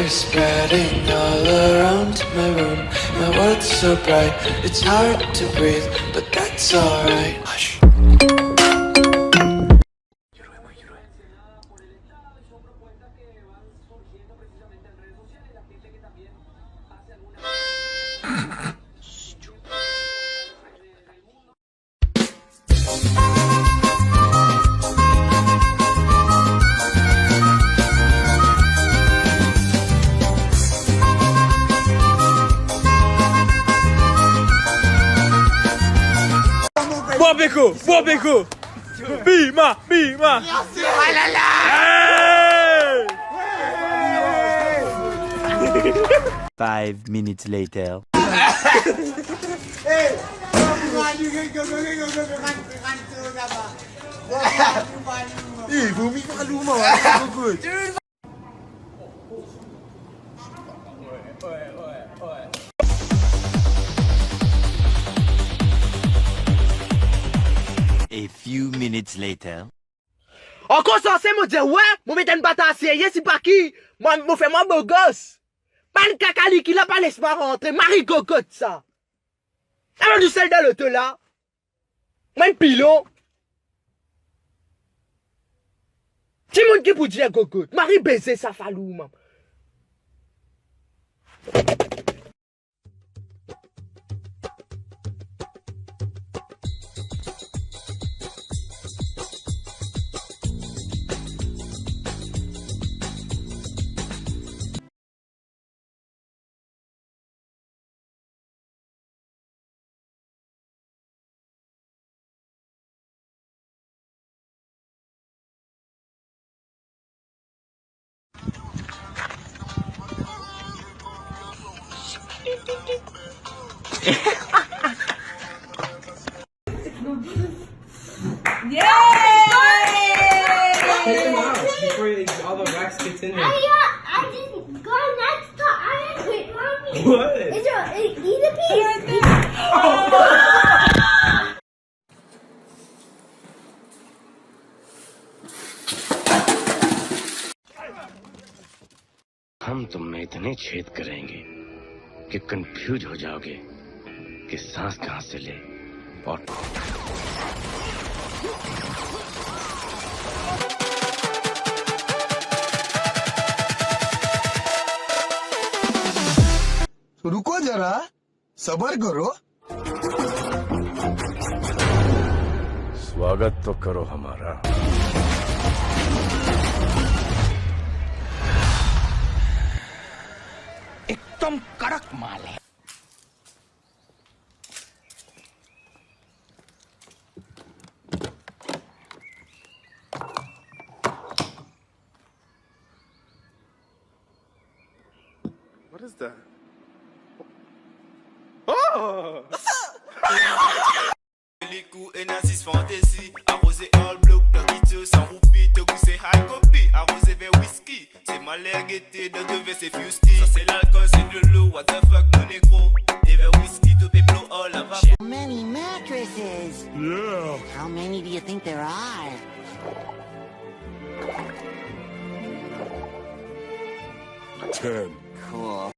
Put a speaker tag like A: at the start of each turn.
A: colors spreading all around my room. My world's so bright, it's hard to breathe, but that's alright. Hush.
B: Bois Beko! Bima!
C: 5 minutes later.
B: Bumi ka kaluma, good.
C: A few minutes later.
D: Encore censé me dire ouais, moi mettre une bataille sérieuse c'est pas qui, moi me fait moi beau gosse. Pas le cacali qui l'a pas laissé moi rentrer, Marie cocotte ça. Alors du sel dans l'auto là. Même pilon. Ti moun qui pour dire cocotte, Marie baiser sa falou mam.
B: All the wax gets in there.
E: I didn't go next to I quit mommy.
B: What?
E: Is it either piece?
F: हम तुम में इतने छेद करेंगे कि confuse हो जाओगे कि सांस कहां से ले और
G: रुको जरा सबर करो
F: स्वागत तो करो हमारा
D: एकदम कड़क माल है.
B: What is that? Oh!
H: Les coups énergies fantasy, arrosé all block, de sans roupie, te goûter high copy, arrosé vers whisky, c'est malheur gaieté, de devait c'est fusty, ça c'est l'alcool, c'est de l'eau, what the fuck mon négro, et vers whisky, to peplo, all la vapeur.
I: Many mattresses.
B: Yeah.
I: How many do you think there are?
F: 10.
I: Cool.